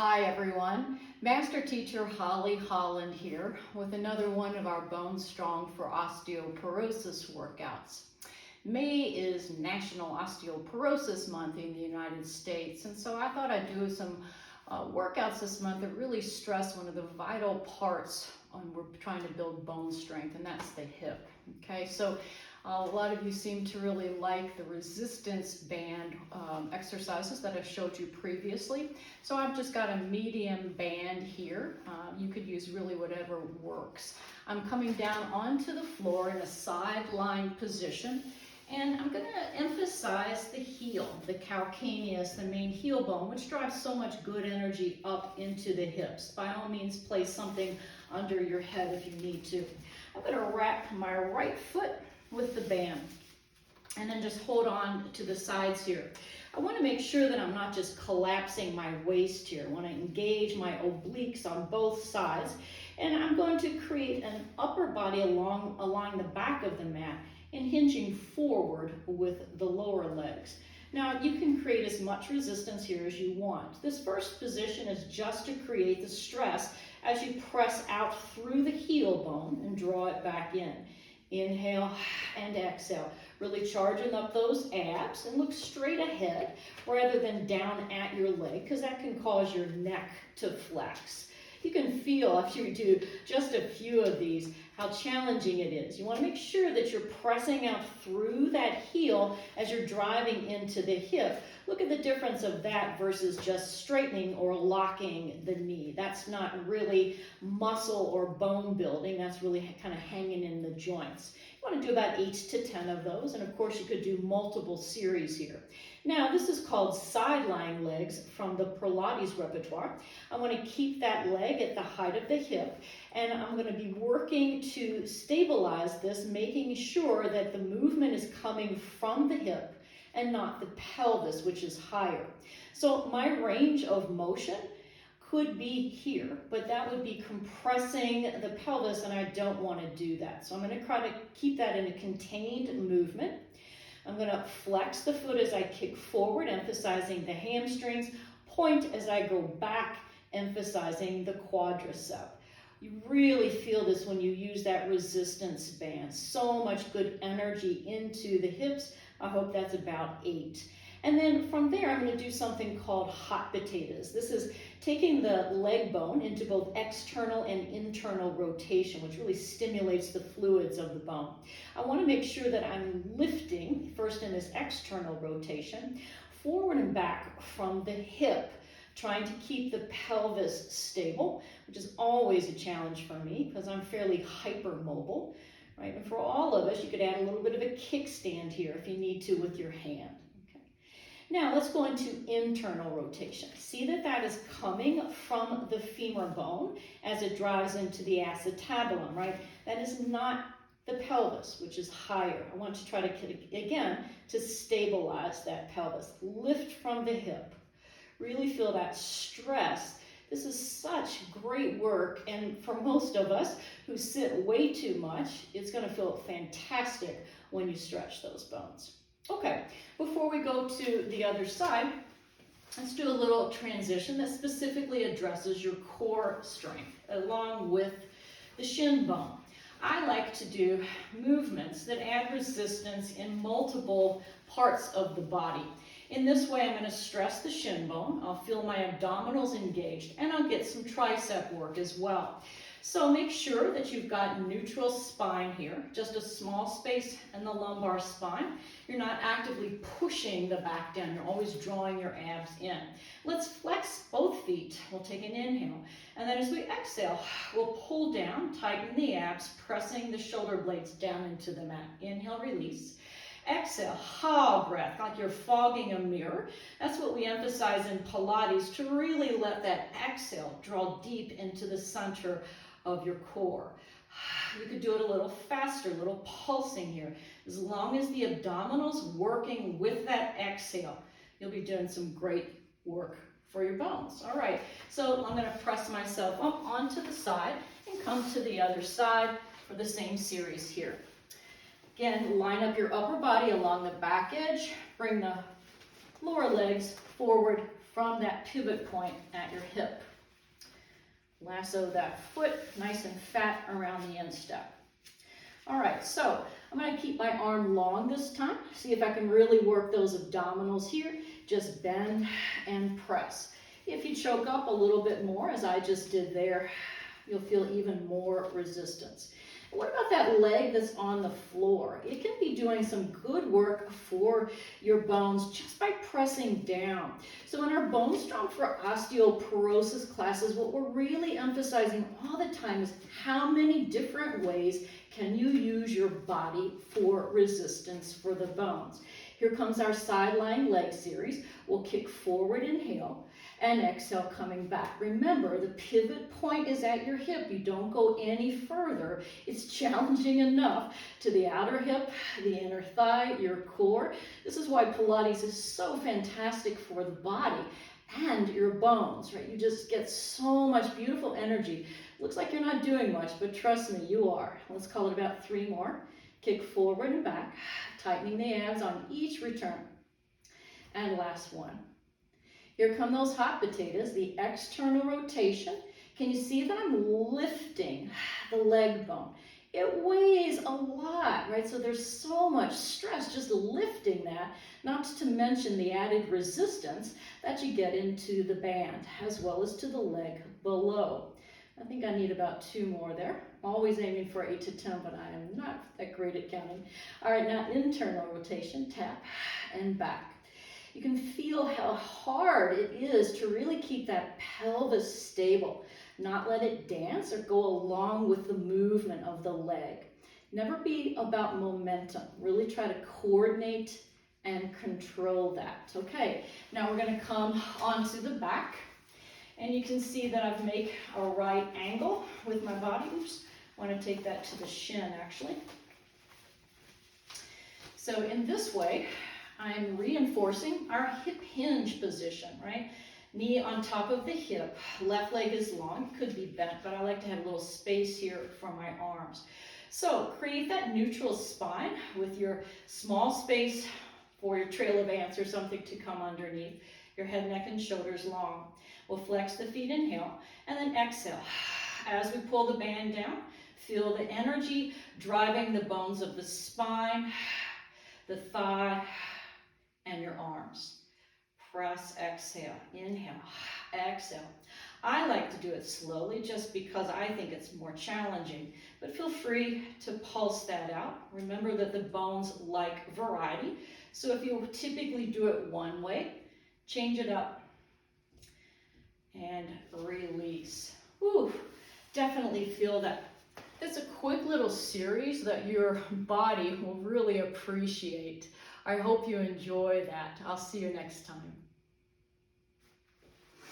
Hi everyone, Master Teacher Holly Holland here with another one of our Bone Strong for Osteoporosis workouts. May is National Osteoporosis Month in the United States, and so I thought I'd do some workouts this month that really stress one of the vital parts when we're trying to build bone strength, and that's the hip. Okay, so a lot of you seem to really like the resistance band exercises that I showed you previously. So I've just got a medium band here. You could use really whatever works. I'm coming down onto the floor in a side-lying position, and I'm going to emphasize the heel, the calcaneus, the main heel bone, which drives so much good energy up into the hips. By all means, place something under your head if you need to. I'm going to wrap my right foot with the band and then just hold on to the sides here. I want to make sure that I'm not just collapsing my waist here. I want to engage my obliques on both sides, and I'm going to create an upper body along the back of the mat and hinging forward with the lower legs. Now you can create as much resistance here as you want. This first position is just to create the stress as you press out through the heel bone and draw it back in. Inhale and exhale, really charging up those abs, and look straight ahead rather than down at your leg, because that can cause your neck to flex. You can feel after you do just a few of these how challenging it is. You want to make sure that you're pressing out through that heel as you're driving into the hip. Look at the difference of that versus just straightening or locking the knee. That's not really muscle or bone building. That's really kind of hanging in the joints. You want to do about 8 to 10 of those, and of course you could do multiple series here. Now this is called side-lying legs from the Pilates repertoire. I want to keep that leg at the height of the hip, and I'm going to be working to stabilize this, making sure that the movement is coming from the hip and not the pelvis, which is higher. So my range of motion could be here, but that would be compressing the pelvis, and I don't want to do that. So I'm going to try to keep that in a contained movement. I'm going to flex the foot as I kick forward, emphasizing the hamstrings, point as I go back, emphasizing the quadricep. You really feel this when you use that resistance band. So much good energy into the hips. I hope that's about 8. And then from there, I'm going to do something called hot potatoes. This is taking the leg bone into both external and internal rotation, which really stimulates the fluids of the bone. I want to make sure that I'm lifting, first in this external rotation, forward and back from the hip, trying to keep the pelvis stable, which is always a challenge for me because I'm fairly hypermobile, right? And for all of us, you could add a little bit of a kickstand here if you need to with your hand. Now let's go into internal rotation. See that that is coming from the femur bone as it drives into the acetabulum, right? That is not the pelvis, which is higher. I want to try to, again, to stabilize that pelvis. Lift from the hip. Really feel that stress. This is such great work, and for most of us who sit way too much, it's going to feel fantastic when you stretch those bones. Okay, before we go to the other side, let's do a little transition that specifically addresses your core strength along with the shin bone. I like to do movements that add resistance in multiple parts of the body. In this way, I'm going to stress the shin bone. I'll feel my abdominals engaged, and I'll get some tricep work as well. So make sure that you've got neutral spine here, just a small space in the lumbar spine. You're not actively pushing the back down. You're always drawing your abs in. Let's flex both feet. We'll take an inhale. And then as we exhale, we'll pull down, tighten the abs, pressing the shoulder blades down into the mat. Inhale, release. Exhale, breath, like you're fogging a mirror. That's what we emphasize in Pilates, to really let that exhale draw deep into the center of your core. You could do it a little faster, a little pulsing here. As long as the abdominals working with that exhale, you'll be doing some great work for your bones. All right, so I'm going to press myself up onto the side and come to the other side for the same series here. Again, line up your upper body along the back edge. Bring the lower legs forward, from that pivot point at your hip. Lasso that foot nice and fat around the instep. All right, so I'm going to keep my arm long this time. See if I can really work those abdominals here. Just bend and press. If you choke up a little bit more, as I just did there, you'll feel even more resistance. What about that leg that's on the floor? It can be doing some good work for your bones just by pressing down. So in our Bone Strong for Osteoporosis classes, what we're really emphasizing all the time is how many different ways can you use your body for resistance for the bones. Here comes our side lying leg series. We'll kick forward, inhale, and exhale, coming back. Remember, the pivot point is at your hip. You don't go any further. It's challenging enough to the outer hip, the inner thigh, your core. This is why Pilates is so fantastic for the body and your bones, right? You just get so much beautiful energy. Looks like you're not doing much, but trust me, you are. Let's call it about 3 more. Kick forward and back, tightening the abs on each return. And last one. Here come those hot potatoes, the external rotation. Can you see that I'm lifting the leg bone? It weighs a lot, right? So there's so much stress just lifting that, not to mention the added resistance that you get into the band, as well as to the leg below. I think I need about 2 more there. Always aiming for 8 to 10, but I am not that great at counting. All right, now internal rotation, tap and back. You can feel how hard it is to really keep that pelvis stable, not let it dance or go along with the movement of the leg. Never be about momentum. Really try to coordinate and control that. Okay, now we're going to come onto the back. And you can see that I've made a right angle with my body. Oops, I want to take that to the shin actually. So in this way, I'm reinforcing our hip hinge position, right? Knee on top of the hip, left leg is long, could be bent, but I like to have a little space here for my arms. So create that neutral spine with your small space for your trail of ants or something to come underneath. Your head, neck, and shoulders long. We'll flex the feet, inhale, and then exhale. As we pull the band down, feel the energy driving the bones of the spine, the thigh, and your arms. Press, exhale, inhale, exhale. I like to do it slowly just because I think it's more challenging, but feel free to pulse that out. Remember that the bones like variety, so if you typically do it one way, change it up and release. Whew, definitely feel that. It's a quick little series that your body will really appreciate. I hope you enjoy that. I'll see you next time.